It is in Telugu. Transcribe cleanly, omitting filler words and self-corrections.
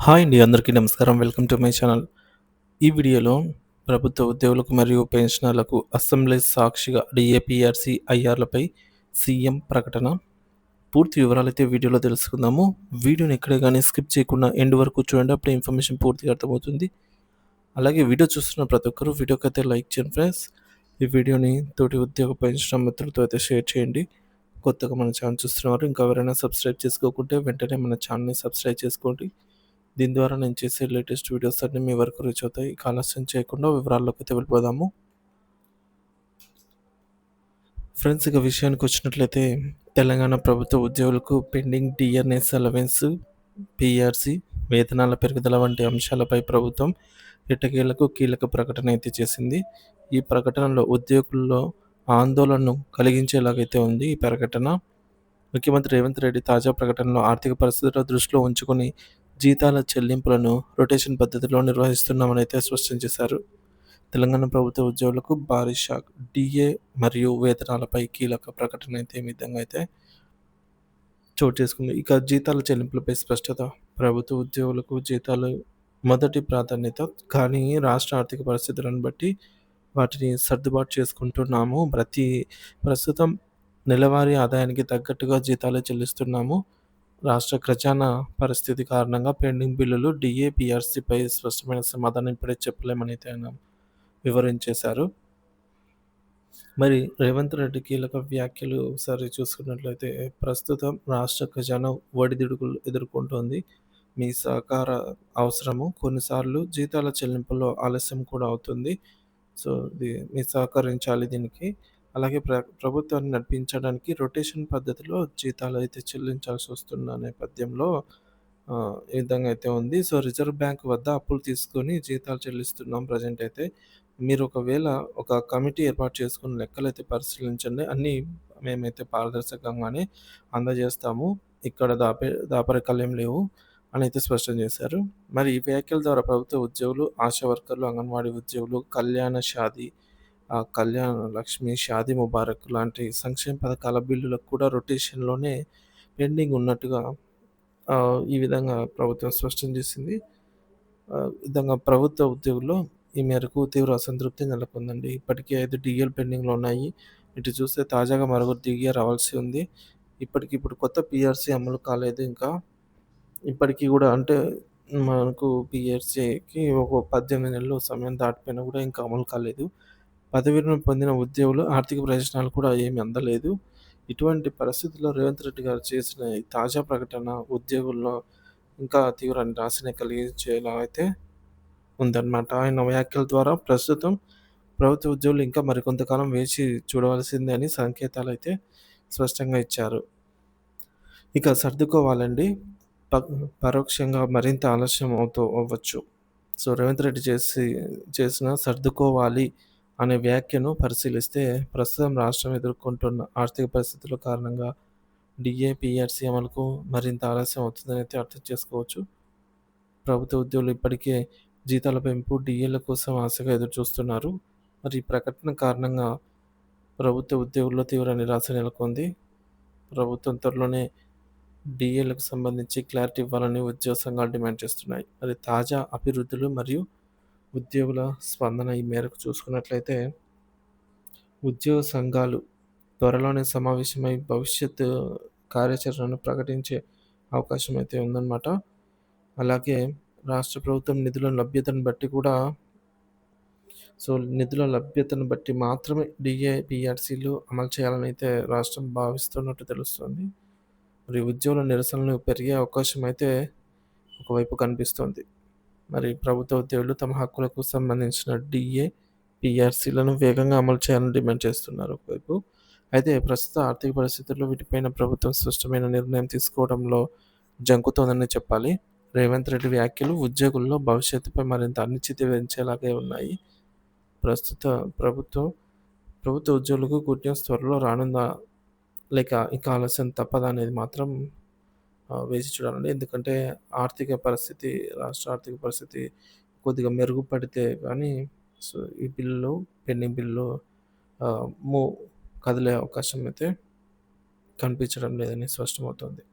హాయ్ అండి. అందరికీ నమస్కారం. Welcome to my channel. ఈ వీడియోలో ప్రభుత్వ ఉద్యోగులకు మరియు పెన్షనర్లకు అసెంబ్లీ సాక్షిగా డీఏపీఆర్సీ ఐఆర్‌లపై సీఎం ప్రకటన. పూర్తి వివరాలైతే వీడియోలో తెలుసుకుందాము. వీడియోని ఎక్కడ గాని స్కిప్ చేయకుండా ఎండ్ వరకు చూడండి. అప్పుడే ఇన్ఫర్మేషన్ పూర్తిగా అర్థమవుతుంది. అలాగే వీడియో చూస్తున్న ప్రతి ఒక్కరు వీడియోకైతే లైక్ చేయండి ఫ్రెండ్స్. ఈ వీడియోని తోటి ఉద్యోగ పెన్షనర్ మిత్రులతో అయితే షేర్ చేయండి. కొత్తగా మన ఛానల్ చూస్తున్నవారు ఇంకా ఎవరైనా సబ్స్క్రైబ్ చేసుకోకుంటే వెంటనే మన ఛానల్‌ని సబ్స్క్రైబ్ చేసుకోండి. దీని ద్వారా నేను చేసే లేటెస్ట్ వీడియోస్ అన్నీ మీ వరకు రీచ్ అవుతాయి. ఇక ఆలస్యం చేయకుండా వివరాల్లోకైతే వెళ్ళిపోదాము. ఫ్రెండ్స్, ఇక విషయానికొచ్చినట్లయితే తెలంగాణ ప్రభుత్వ ఉద్యోగులకు పెండింగ్ డిఎన్ఎస్ అలవెన్స్, పీఆర్సీ, వేతనాల పెరుగుదల వంటి అంశాలపై ప్రభుత్వం ఎట్టకేలకు కీలక ప్రకటన అయితే చేసింది. ఈ ప్రకటనలో ఉద్యోగుల్లో ఆందోళనను కలిగించేలాగైతే ఉంది ఈ ప్రకటన. ముఖ్యమంత్రి రేవంత్ రెడ్డి తాజా ప్రకటనలో ఆర్థిక పరిస్థితుల దృష్టిలో ఉంచుకొని జీతాల చెల్లింపులను రొటేషన్ పద్ధతిలో నిర్వహిస్తున్నామని అయితే స్పష్టం చేశారు. తెలంగాణ ప్రభుత్వ ఉద్యోగులకు భారీ షాక్. డిఏ మరియు వేతనాలపై కీలక ప్రకటన అయితే ఈ విధంగా అయితే చోటు చేసుకుంది. ఇక జీతాల చెల్లింపులపై స్పష్టత. ప్రభుత్వ ఉద్యోగులకు జీతాలు మొదటి ప్రాధాన్యత. కానీ రాష్ట్ర ఆర్థిక పరిస్థితులను బట్టి వాటిని సర్దుబాటు చేసుకుంటున్నాము. ప్రస్తుతం నెలవారీ ఆదాయానికి తగ్గట్టుగా జీతాలు చెల్లిస్తున్నాము. రాష్ట్ర ఖజానా పరిస్థితి కారణంగా పెండింగ్ బిల్లులు, డిఏ, పీఆర్సీపై స్పష్టమైన సమాధానం ఇప్పుడే చెప్పలేమని అయితే ఆయన వివరించేశారు. మరి రేవంత్ రెడ్డి కీలక వ్యాఖ్యలు ఒకసారి చూసుకున్నట్లయితే, ప్రస్తుతం రాష్ట్ర ఖజానా ఒడిదుడుకులు ఎదుర్కొంటోంది. మీ సహకార అవసరము. కొన్నిసార్లు జీతాల చెల్లింపులో ఆలస్యం కూడా అవుతుంది. సో, మీరు సహకరించాలి దీనికి. అలాగే ప్రభుత్వాన్ని నడిపించడానికి రొటేషన్ పద్ధతిలో జీతాలైతే చెల్లించాల్సొస్తున్న నేపథ్యంలో ఈ విధంగా అయితే ఉంది. సో, రిజర్వ్ బ్యాంక్ వద్ద అప్పులు తీసుకొని జీతాలు చెల్లిస్తున్నాం ప్రెజెంట్ అయితే. మీరు ఒకవేళ ఒక కమిటీ ఏర్పాటు చేసుకొని లెక్కలైతే పరిశీలించండి. అన్నీ మేమైతే పారదర్శకంగానే అందజేస్తాము. ఇక్కడ దాపరికాలేం లేవు అనైతే స్పష్టం చేశారు. మరి ఈ వ్యాఖ్యల ద్వారా ప్రభుత్వ ఉద్యోగులు, ఆశా వర్కర్లు, అంగన్వాడీ ఉద్యోగులు, కళ్యాణ లక్ష్మి, షాదీ ముబారక్ లాంటి సంక్షేమ పథకాల బిల్లులకు కూడా రొటేషన్‌లోనే పెండింగ్ ఉన్నట్టుగా ఈ విధంగా ప్రభుత్వం స్పష్టం చేసింది. ఈ విధంగా ప్రభుత్వ ఉద్యోగుల్లో ఈ మేరకు తీవ్ర అసంతృప్తి నెలకొందండి. ఇప్పటికే 5 డీఎల్ పెండింగ్‌లో ఉన్నాయి. ఇటు చూస్తే తాజాగా మరొక డీఏ రావాల్సి ఉంది. ఇప్పటికిప్పుడు కొత్త పీఆర్సీ అమలు కాలేదు ఇంకా. ఇప్పటికి గూడా అంటే మనకు పీఎస్‌ఏకి ఒక 18 నెలలు సమయం దాటిపోయినా గూడా ఇంకా అమలు కాలేదు. పదవి విరమణ పొందిన ఉద్యోగులు ఆర్థిక ప్రయోజనాలు కూడా ఏమి అందలేదు. ఇటువంటి పరిస్థితుల్లో రేవంత్ రెడ్డి గారు చేసిన ఈ తాజా ప్రకటన ఉద్యోగుల్లో ఇంకా తీవ్ర నిరాశనే కలిగించేలా అయితే ఉందన్నమాట. ఆయన వ్యాఖ్యల ద్వారా ప్రస్తుతం ప్రభుత్వ ఉద్యోగులు ఇంకా మరికొంతకాలం వేచి చూడవలసిందే అని సంకేతాలైతే స్పష్టంగా ఇచ్చారు. ఇక సర్దుకోవాలండి. ప పరోక్షంగా మరింత ఆలస్యం అవ్వచ్చు. సో, రేవంత్ రెడ్డి చేసిన సర్దుకోవాలి అనే వ్యాఖ్యను పరిశీలిస్తే ప్రస్తుతం రాష్ట్రం ఎదుర్కొంటున్న ఆర్థిక పరిస్థితుల కారణంగా డిఏ, పీఆర్సీ అమలుకు మరింత ఆలస్యం అవుతుందని అయితే అర్థం చేసుకోవచ్చు. ప్రభుత్వ ఉద్యోగులు ఇప్పటికే జీతాల పెంపు, డిఏల కోసం ఆశగా ఎదురుచూస్తున్నారు. మరి ఈ ప్రకటన కారణంగా ప్రభుత్వ ఉద్యోగుల్లో తీవ్ర నిరాశ నెలకొంది. ప్రభుత్వం త్వరలోనే డీఏలకు సంబంధించి క్లారిటీ ఇవ్వాలని ఉద్యోగ సంఘాలు డిమాండ్ చేస్తున్నాయి. మరి తాజా అభివృద్ధులు మరియు ఉద్యోగుల స్పందన ఈ మేరకు చూసుకున్నట్లయితే, ఉద్యోగ సంఘాలు త్వరలోనే సమావేశమై భవిష్యత్తు కార్యాచరణను ప్రకటించే అవకాశం అయితే ఉందన్నమాట. అలాగే రాష్ట్ర ప్రభుత్వం నిధుల లభ్యతను బట్టి మాత్రమే డిఏ, పీఆర్సీలు అమలు చేయాలని అయితే రాష్ట్రం భావిస్తున్నట్టు తెలుస్తుంది. మరి ఉద్యోగుల నిరసనలు పెరిగే అవకాశం అయితే ఒకవైపు కనిపిస్తోంది. మరి ప్రభుత్వ ఉద్యోగులు తమ హక్కులకు సంబంధించిన డిఏ, పీఆర్సీలను వేగంగా అమలు చేయాలని డిమాండ్ చేస్తున్నారు ఒకవైపు. అయితే ప్రస్తుత ఆర్థిక పరిస్థితుల్లో వీటిపైన ప్రభుత్వం స్పష్టమైన నిర్ణయం తీసుకోవడంలో జంకుతోందని చెప్పాలి. రేవంత్ రెడ్డి వ్యాఖ్యలు ఉద్యోగుల్లో భవిష్యత్తుపై మరింత అనిశ్చితి పెంచేలాగే ఉన్నాయి. ప్రస్తుత ప్రభుత్వం ప్రభుత్వ ఉద్యోగులకు గుడ్ న్యూస్ త్వరలో రానుందా? లేక ఇంకా ఆలస్యం తప్పదా అనేది మాత్రం వేచి చూడాలండి. ఎందుకంటే రాష్ట్ర ఆర్థిక పరిస్థితి కొద్దిగా మెరుగుపడితే గానీ సో, ఈ పెండింగ్ బిల్లు ఆహ్, కదిలే అవకాశం అయితే కనిపించడం లేదని స్పష్టమవుతోంది.